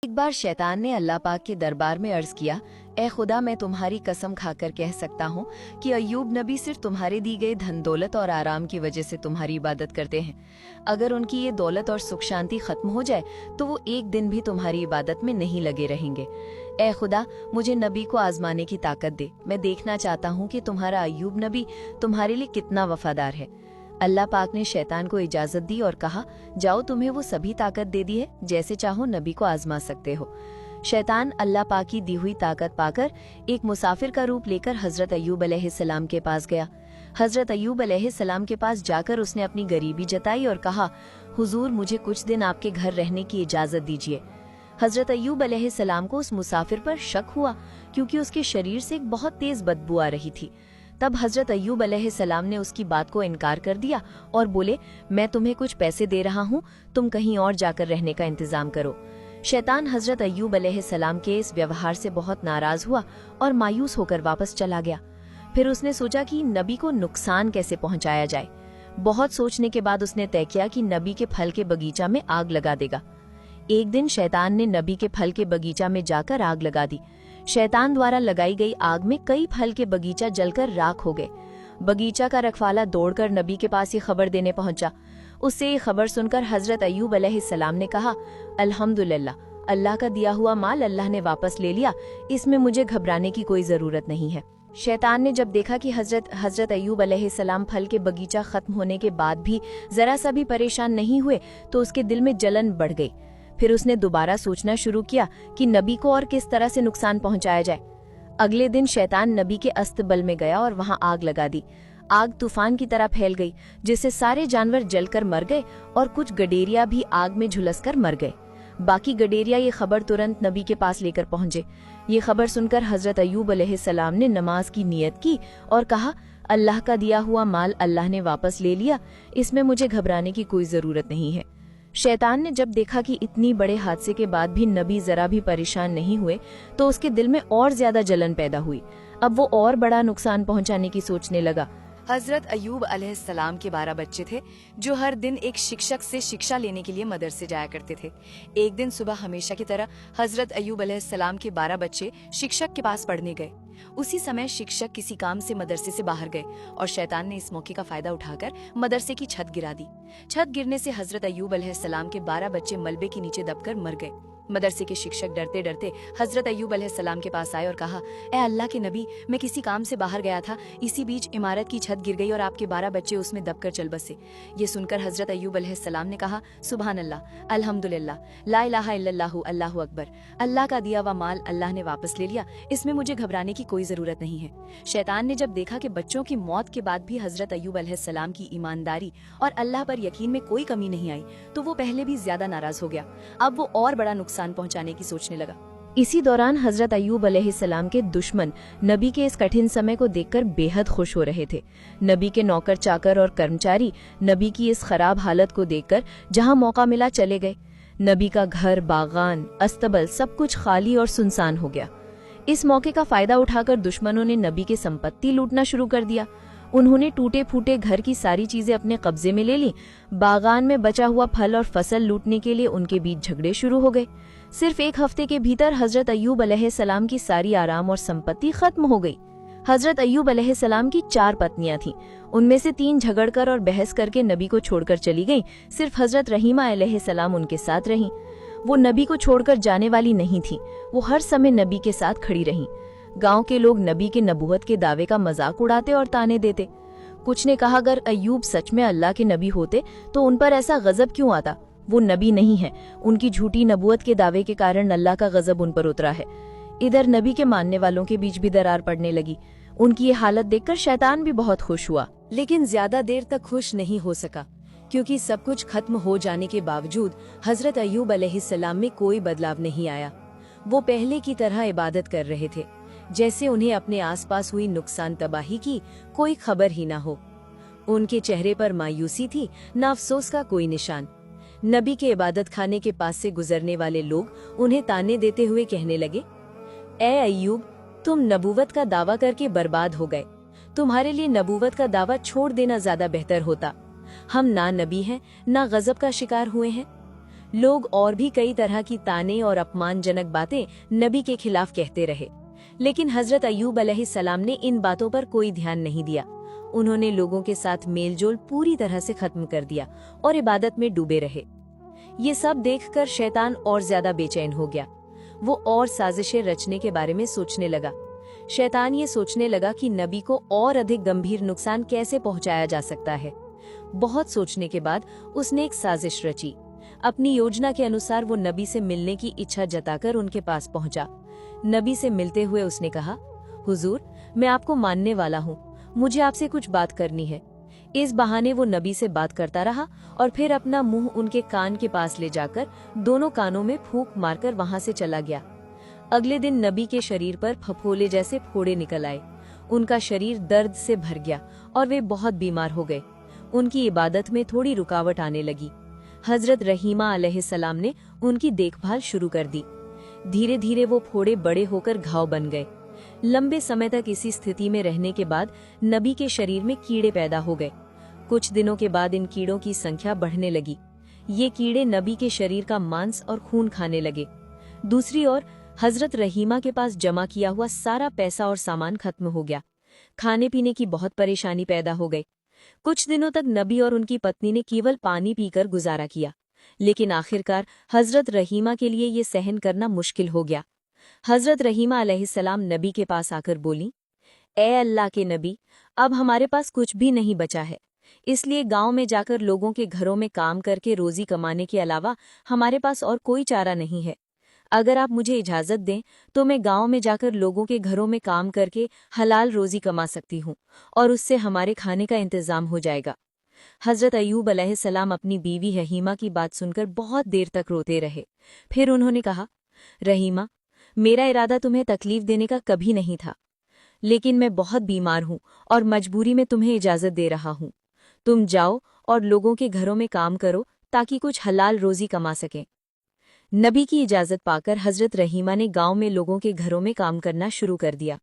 एक बार शैतान ने अल्लाह पाक के दरबार में अर्ज किया, ए खुदा, मैं तुम्हारी कसम खाकर कह सकता हूँ कि अय्यूब नबी सिर्फ तुम्हारे दी गए धन दौलत और आराम की वजह से तुम्हारी इबादत करते हैं। अगर उनकी ये दौलत और सुख शांति खत्म हो जाए तो वो एक दिन भी तुम्हारी इबादत में नहीं लगे रहेंगे। ए खुदा, मुझे नबी को आजमाने की ताकत दे। मैं देखना चाहता हूँ कि तुम्हारा अय्यूब नबी तुम्हारे लिए कितना वफादार है। अल्लाह पाक ने शैतान को इजाजत दी और कहा, जाओ, तुम्हें वो सभी ताकत दे दी है, जैसे चाहो नबी को आजमा सकते हो। शैतान अल्लाह पाक की दी हुई ताकत पाकर एक मुसाफिर का रूप लेकर हजरत अय्यूब अलैहिस्सलाम के पास गया। हजरत अय्यूब अलैहिस्सलाम के पास जाकर उसने अपनी गरीबी जताई और कहा, हुजूर, मुझे कुछ दिन आपके घर रहने की इजाजत दीजिए। हजरत अय्यूब अलैहिस्सलाम को उस मुसाफिर पर शक हुआ, क्योंकि उसके शरीर से एक बहुत तेज बदबू आ रही थी। तब हजरत अय्यूब अलैहिस्सलाम ने उसकी बात को इनकार कर दिया और बोले, मैं तुम्हें कुछ पैसे दे रहा हूँ, तुम कहीं और जाकर रहने का इंतजाम करो। शैतान हजरत अय्यूब अलैहिस्सलाम के इस व्यवहार से बहुत नाराज हुआ और मायूस होकर वापस चला गया। फिर उसने सोचा कि नबी को नुकसान कैसे पहुंचाया जाए। बहुत सोचने के बाद उसने तय किया कि नबी के फल के बगीचा में आग लगा देगा। एक दिन शैतान ने नबी के फल के बगीचा में जाकर आग लगा दी। शैतान द्वारा लगाई गई आग में कई फल के बगीचा जलकर राख हो गए। बगीचा का रखवाला दौड़कर नबी के पास ये खबर देने पहुंचा। उससे ये खबर सुनकर हजरत अय्यूब अलैहिस्सलाम ने कहा, अल्हम्दुलिल्लाह, अल्लाह का दिया हुआ माल अल्लाह ने वापस ले लिया, इसमें मुझे घबराने की कोई जरूरत नहीं है। शैतान ने जब देखा कि हजरत अय्यूब अलैहिस्सलाम फल के बगीचा खत्म होने के बाद भी जरा सा भी परेशान नहीं हुए तो उसके दिल में जलन बढ़ गई। फिर उसने दोबारा सोचना शुरू किया कि नबी को और किस तरह से नुकसान पहुंचाया जाए। अगले दिन शैतान नबी के अस्तबल में गया और वहां आग लगा दी। आग तूफान की तरह फैल गई, जिससे सारे जानवर जलकर मर गए और कुछ गडेरिया भी आग में झुलसकर मर गए। बाकी गडेरिया ये खबर तुरंत नबी के पास लेकर पहुंचे। ये खबर सुनकर हजरत अय्यूब अलैहिस्सलाम ने नमाज की नियत की और कहा, अल्लाह का दिया हुआ माल अल्लाह ने वापस ले लिया, इसमें मुझे घबराने की कोई जरूरत नहीं है। शैतान ने जब देखा कि इतनी बड़े हादसे के बाद भी नबी जरा भी परेशान नहीं हुए तो उसके दिल में और ज्यादा जलन पैदा हुई। अब वो और बड़ा नुकसान पहुंचाने की सोचने लगा। हजरत अय्यूब अलैहिस्सलाम के 12 बच्चे थे, जो हर दिन एक शिक्षक से शिक्षा लेने के लिए मदरसे जाया करते थे। एक दिन सुबह हमेशा की तरह हजरत अय्यूब अलैहिस्सलाम के 12 बच्चे शिक्षक के पास पढ़ने गए। उसी समय शिक्षक किसी काम से मदरसे से बाहर गए और शैतान ने इस मौके का फायदा उठाकर मदरसे की छत गिरा दी। छत गिरने से हजरत अय्यूब अलैहिस्सलाम के 12 बच्चे मलबे के नीचे दबकर मर गए। मदरसे के शिक्षक डरते डरते हजरत अय्यूब अलैहिस्सलाम के पास आए और कहा, ए अल्लाह के नबी, मैं किसी काम से बाहर गया था, इसी बीच इमारत की छत गिर गई और आपके 12 बच्चे उसमें दबकर चल बसे। ये सुनकर हजरत अय्यूब अलैहिस्सलाम ने कहा, सुभान अल्लाह, अल्हम्दुलिल्लाह, ला इलाहा इल्लल्लाहु, अल्लाहु अकबर, अल्लाह का दिया हुआ माल अल्लाह ने वापस ले लिया, इसमें मुझे घबराने की कोई जरूरत नहीं है। शैतान ने जब देखा कि बच्चों की मौत के बाद भी हजरत अय्यूब अलैहिस्सलाम की ईमानदारी और अल्लाह पर यकीन में कोई कमी नहीं आई, तो वो पहले भी ज्यादा नाराज हो गया। अब वो और बड़ा नुकसान पहुंचाने की सोचने लगा। इसी दौरान हजरत अय्यूब अलैहिस्सलाम के दुश्मन नबी के इस कठिन समय को देखकर बेहद खुश हो रहे थे। नबी के नौकर चाकर और कर्मचारी नबी की इस खराब हालत को देखकर जहां मौका मिला चले गए। नबी का घर, बागान, अस्तबल सब कुछ खाली और सुनसान हो गया। इस मौके का फायदा उठाकर दुश्मनों ने नबी की संपत्ति लूटना शुरू कर दिया। उन्होंने टूटे फूटे घर की सारी चीजें अपने कब्जे में ले ली। बागान में बचा हुआ फल और फसल लूटने के लिए उनके बीच झगड़े शुरू हो गए। सिर्फ एक हफ्ते के भीतर हजरत अय्यूब अलैहिस्सलाम की सारी आराम और संपत्ति खत्म हो गई। हजरत अय्यूब अलैहिस्सलाम की 4 पत्नियां थीं। उनमें से 3 झगड़कर और बहस करके नबी को छोड़कर चली गईं। सिर्फ हजरत रहीमा अलैहिस्सलाम उनके साथ रहीं। वो नबी को छोड़कर जाने वाली नहीं थी। वो हर समय नबी के साथ खड़ी रहीं। गांव के लोग नबी के नबूवत के दावे का मजाक उड़ाते और ताने देते। कुछ ने कहा, अगर अय्यूब सच में अल्लाह के नबी होते तो उन पर ऐसा गजब क्यों आता? वो नबी नहीं है, उनकी झूठी नबूवत के दावे के कारण अल्लाह का गजब उन पर उतरा है। इधर नबी के मानने वालों के बीच भी दरार पड़ने लगी। उनकी ये हालत देखकर शैतान भी बहुत खुश हुआ, लेकिन ज्यादा देर तक खुश नहीं हो सका, क्योंकि सब कुछ खत्म हो जाने के बावजूद हजरत अय्यूब अलैहिस्सलाम में कोई बदलाव नहीं आया। वो पहले की तरह इबादत कर रहे थे, जैसे उन्हें अपने आसपास हुई नुकसान तबाही की कोई खबर ही ना हो। उनके चेहरे पर मायूसी थी, न अफसोस का कोई निशान। नबी के इबादत खाने के पास से गुजरने वाले लोग उन्हें ताने देते हुए कहने लगे, ए अय्यूब, तुम नबूवत का दावा करके बर्बाद हो गए। तुम्हारे लिए नबूवत का दावा छोड़ देना ज्यादा बेहतर होता। हम ना नबी हैं, ना गजब का शिकार हुए हैं। लोग और भी कई तरह की ताने और अपमानजनक बातें नबी के खिलाफ कहते रहे, लेकिन हजरत अय्यूब अलैहिस्सलाम ने इन बातों पर कोई ध्यान नहीं दिया। उन्होंने लोगों के साथ मेलजोल पूरी तरह से खत्म कर दिया और इबादत में डूबे रहे। ये सब देखकर शैतान और ज्यादा बेचैन हो गया। वो और साजिशें रचने के बारे में सोचने लगा। शैतान ये सोचने लगा कि नबी को और अधिक गंभीर नुकसान कैसे पहुंचाया जा सकता है। बहुत सोचने के बाद उसने एक साजिश रची। अपनी योजना के अनुसार वो नबी से मिलने की इच्छा जताकर उनके पास पहुंचा। नबी से मिलते हुए उसने कहा, हुजूर, मैं आपको मानने वाला हूँ, मुझे आपसे कुछ बात करनी है। इस बहाने वो नबी से बात करता रहा और फिर अपना मुंह उनके कान के पास ले जाकर दोनों कानों में फूंक मारकर वहां से चला गया। अगले दिन नबी के शरीर पर फफोले जैसे फोड़े निकल आए। उनका शरीर दर्द से भर गया और वे बहुत बीमार हो गए। उनकी इबादत में थोड़ी रुकावट आने लगी। हजरत रहीमा अलैहिस्सलाम ने उनकी देखभाल शुरू कर दी। धीरे धीरे वो फोड़े बड़े होकर घाव बन गए। लंबे समय तक इसी स्थिति में रहने के बाद नबी के शरीर में कीड़े पैदा हो गए। कुछ दिनों के बाद इन कीड़ों की संख्या बढ़ने लगी। ये कीड़े नबी के शरीर का मांस और खून खाने लगे। दूसरी ओर हजरत रहीमा के पास जमा किया हुआ सारा पैसा और सामान खत्म हो गया। खाने पीने की बहुत परेशानी पैदा हो गई। कुछ दिनों तक नबी और उनकी पत्नी ने केवल पानी पीकर गुजारा किया, लेकिन आखिरकार हजरत रहीमा के लिए ये सहन करना मुश्किल हो गया। हजरत रहीमा अलैहिस्सलाम नबी के पास आकर बोली, ए अल्लाह के नबी, अब हमारे पास कुछ भी नहीं बचा है, इसलिए गांव में जाकर लोगों के घरों में काम करके रोजी कमाने के अलावा हमारे पास और कोई चारा नहीं है। अगर आप मुझे इजाजत दें तो मैं गांव में जाकर लोगों के घरों में काम करके हलाल रोजी कमा सकती हूँ और उससे हमारे खाने का इंतजाम हो जाएगा। हजरत अय्यूब अलैहिस्सलाम अपनी बीवी रहीमा की बात सुनकर बहुत देर तक रोते रहे। फिर उन्होंने कहा, रहीमा, मेरा इरादा तुम्हें तकलीफ देने का कभी नहीं था, लेकिन मैं बहुत बीमार हूँ और मजबूरी में तुम्हें इजाजत दे रहा हूँ। तुम जाओ और लोगों के घरों में काम करो ताकि कुछ हलाल रोजी कमा सकें। नबी की इजाजत पाकर हजरत रहीमा ने गांव में लोगों के घरों में काम करना शुरू कर दिया।